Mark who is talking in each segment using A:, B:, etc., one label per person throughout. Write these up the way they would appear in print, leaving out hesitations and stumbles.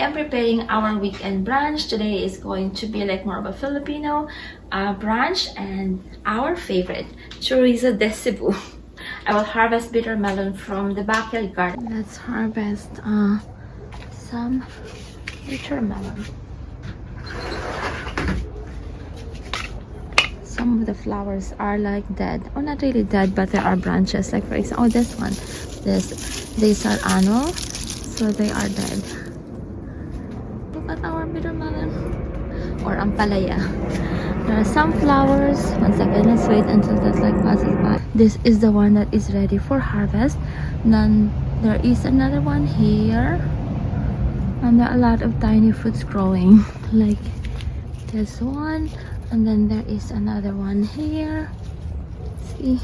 A: am preparing our weekend brunch. Today is going to be like more of a Filipino brunch, and our favorite, chorizo de Cebu. I will harvest bitter melon from the backyard garden. Let's harvest some bitter melon. Some of the flowers are like dead, or not really dead, but there are branches. Like for example, oh, this one, these are ano, so they are dead. Look at our bitter melon, or ampalaya. There are some flowers. One second, let's wait until that like passes by. This is the one that is ready for harvest. Then there is another one here, and there are a lot of tiny fruits growing, like this one. And then there is another one here. See?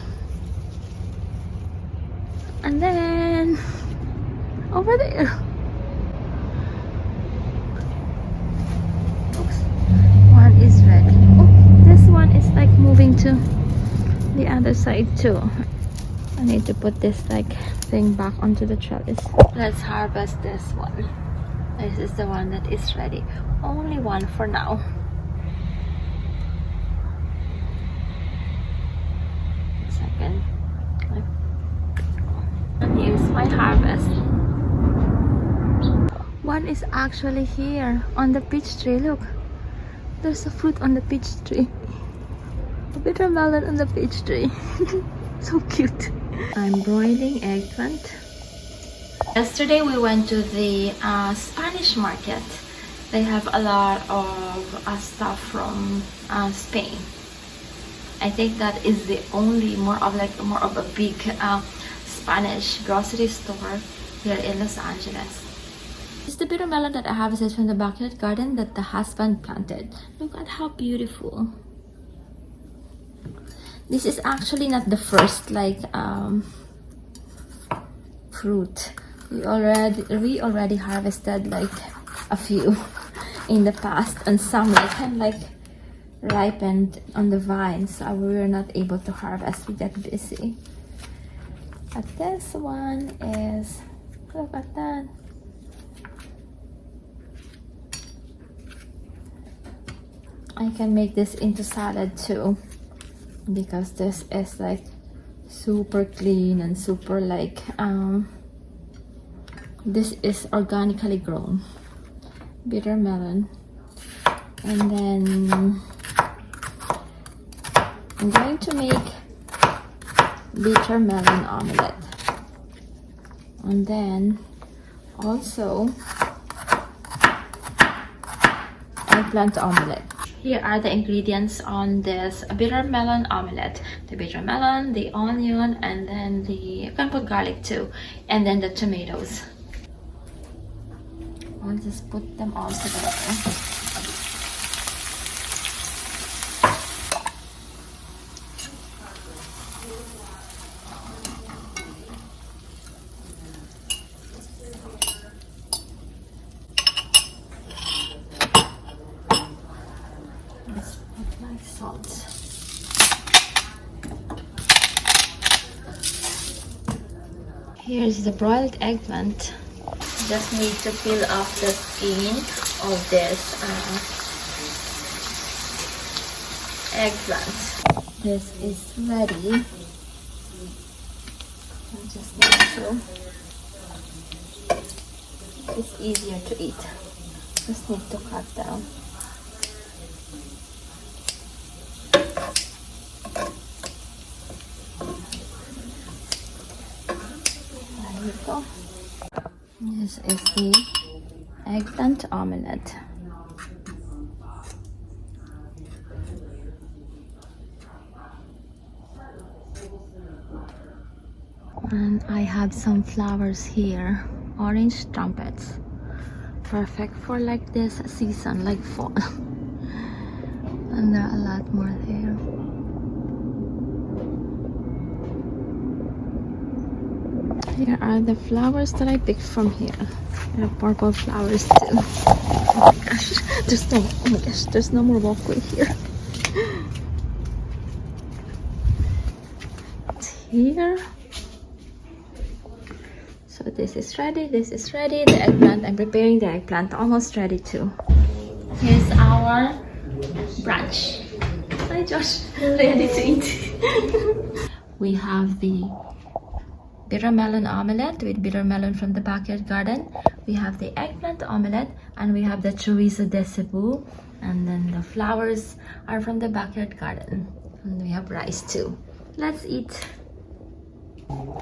A: And then over there. Oops. One is ready. Oh, this one is like moving to the other side too. I need to put this like thing back onto the trellis. Let's harvest this one. This is the one that is ready. Only one for now. And here's my harvest. One is actually here on the peach tree. Look, there's a fruit on the peach tree. A bitter melon on the peach tree. So cute. I'm broiling eggplant. Yesterday we went to the Spanish market. They have a lot of stuff from Spain. I think that is the only more of a big Spanish grocery store here in Los Angeles. It's the bitter melon that I harvested from the backyard garden that the husband planted. Look at how beautiful. This is actually not the first like fruit. We already harvested like a few in the past, and some like ripened on the vine, so we were not able to harvest. We got busy. But this one is, look at that. I can make this into salad too, because this is like super clean and super like this is organically grown bitter melon. And then I'm going to make bitter melon omelet, and then also eggplant omelet. Here are the ingredients on this bitter melon omelet: the bitter melon, the onion, and then you can put garlic too, and then the tomatoes. I'll just put them all together. Salt. Here's the broiled eggplant. Just need to peel off the skin of this eggplant. This is ready. I just need to. It's easier to eat. Just need to cut down. This is the eggplant omelette. And I have some flowers here, orange trumpets. Perfect for like this season, like fall. And there are a lot more there. Here are the flowers that I picked from here. There are purple flowers too. Oh my gosh, there's no more walkway here. It's here. So So this is ready, this is ready. The eggplant, I'm preparing the eggplant, almost ready too. Here's our brunch. Hi Josh, ready to eat. We have the bitter melon omelet with bitter melon from the backyard garden. We have the eggplant omelet, and we have the chorizo de Cebu, and then the flowers are from the backyard garden, and we have rice too. Let's eat.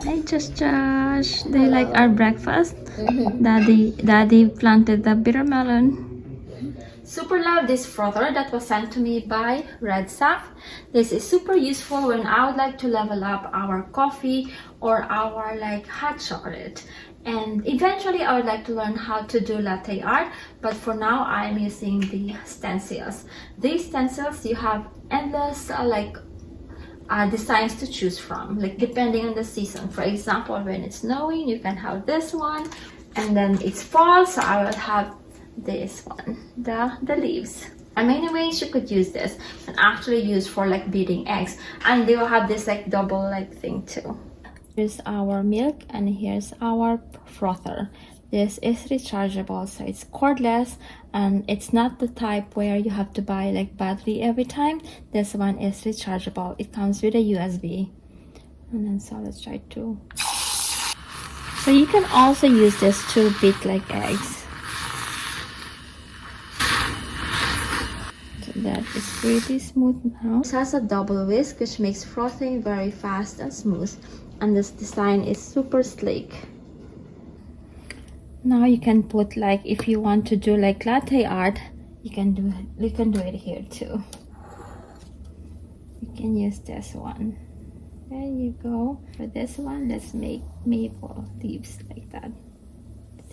A: Hey Josh, do you like our breakfast? Daddy planted the bitter melon. Super love this frother that was sent to me by Red Sack. This is super useful when I would like to level up our coffee or our like hot chocolate. And eventually I would like to learn how to do latte art, but for now I'm using the stencils. These stencils, you have endless designs to choose from, like depending on the season. For example, when it's snowing, you can have this one, and then it's fall, so I will have this one, the leaves. And many ways you could use this, and actually use for like beating eggs, and they will have this like double like thing too. Here's our milk, and here's our frother. This is rechargeable, so it's cordless, and it's not the type where you have to buy like battery every time. This one is rechargeable. It comes with a USB. And then so let's try to. So you can also use this to beat like eggs. That is pretty smooth now. It has a double whisk, which makes frothing very fast and smooth, and this design is super sleek. Now you can put like, if you want to do like latte art, you can do it here too. You can use this one. There you go. For this one, let's make maple leaves like that.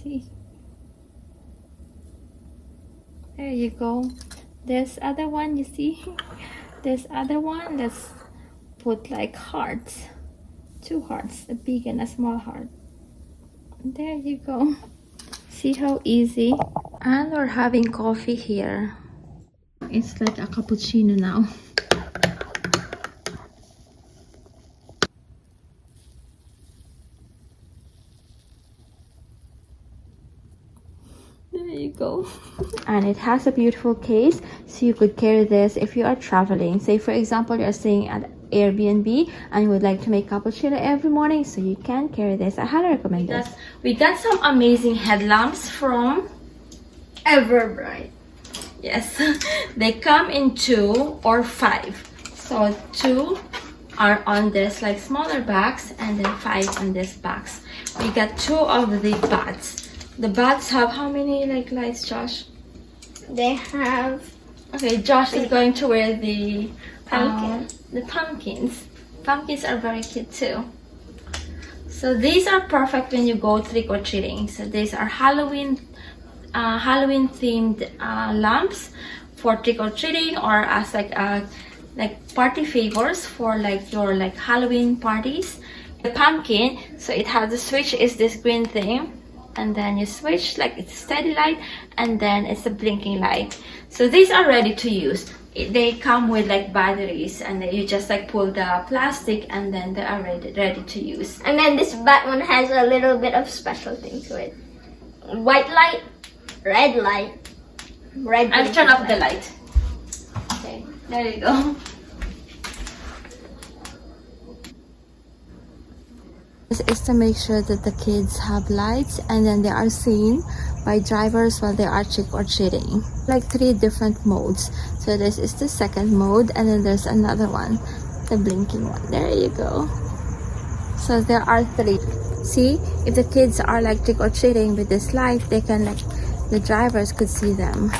A: See? There you go. This other one, you see? This other one, let's put like hearts. 2 hearts, a big and a small heart. There you go. See how easy? And we're having coffee here. It's like a cappuccino now. There you go. And it has a beautiful case, so you could carry this if you are traveling. Say for example, you're staying at Airbnb and you would like to make cappuccino every morning, so you can carry this. I highly recommend this. We got some amazing headlamps from Everbright. Yes, they come in 2 or 5. So 2 are on this like smaller box, and then 5 on this box. We got 2 of the bats. The bats have how many like lights, Josh?
B: They have...
A: Okay, Josh is going to wear the
B: pumpkin.
A: The pumpkins. Pumpkins are very cute too. So these are perfect when you go trick-or-treating. So these are Halloween themed lamps for trick-or-treating, or as like party favors for like your like Halloween parties. The pumpkin, so it has the switch is this green thing, and then you switch like it's a steady light, and then it's a blinking light. So these are ready to use. They come with like batteries, and then you just like pull the plastic, and then they are ready to use.
B: And then this bat one has a little bit of special thing to it. White light, red light, red.
A: I've turned off the light. Okay, there you go. This is to make sure that the kids have lights, and then they are seen by drivers while they are trick-or-treating. Like 3 different modes. So this is the second mode, and then there's another one, the blinking one. There you go. So there are 3. See, if the kids are like trick-or-treating with this light, they can like, the drivers could see them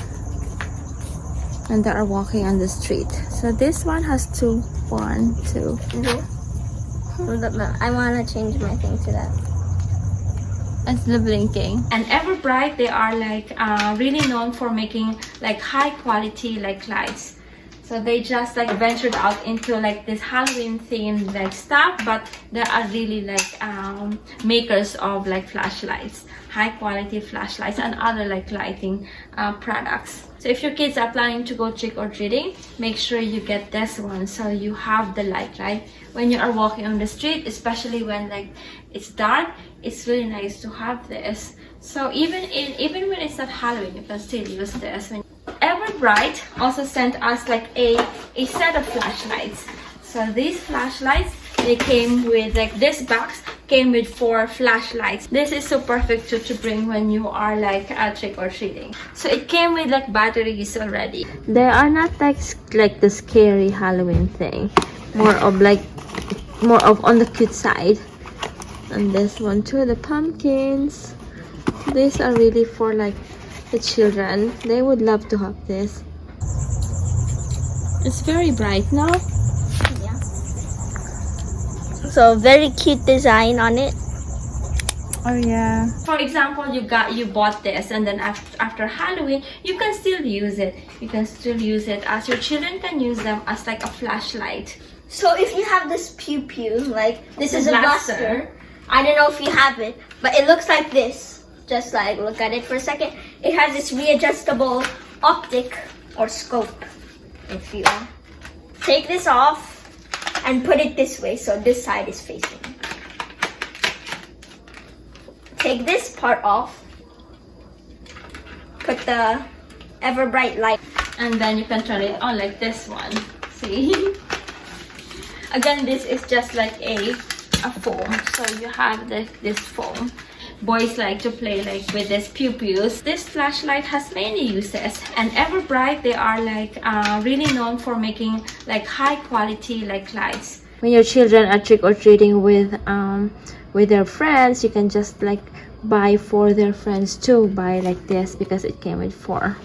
A: when they are walking on the street. So this one has 2, 1, 2.
B: I want to change my thing to that.
A: That's the blinking. And Everbright, they are like really known for making like high quality like lights. So they just like ventured out into like this Halloween themed like stuff, but they are really like makers of like flashlights, high quality flashlights and other like lighting products. So if your kids are planning to go trick-or-treating, make sure you get this one so you have the light, right? When you are walking on the street, especially when like it's dark, it's really nice to have this. So even when it's not Halloween, you can still use this. Everbright also sent us like a set of flashlights. So these flashlights, they came with like this box came with 4 flashlights. This is so perfect to bring when you are like trick-or-treating. So it came with like batteries already. They are not like the scary Halloween thing. More of on the cute side. And this one too, the pumpkins. These are really for like the children. They would love to have this. It's very bright now.
B: Yeah. So very cute design on it.
A: Oh yeah. For example, you bought this, and then after Halloween, you can still use it. You can still use it as your children can use them as like a flashlight.
B: So if you have this pew pew, like this is a blaster. I don't know if you have it, but it looks like this. Just like look at it for a second. It has this readjustable optic or scope. If you take this off and put it this way, so this side is facing. Take this part off. Put the Everbright light, and then you can turn it on like this one. See? Again, this is just like a foam. So you have this foam. Boys like to play like with this pew-pews. This flashlight has many uses, and Everbright, they are like really known for making like high quality like lights. When your children are trick-or-treating with their friends, you can just like buy for their friends too. Buy like this because it came with 4.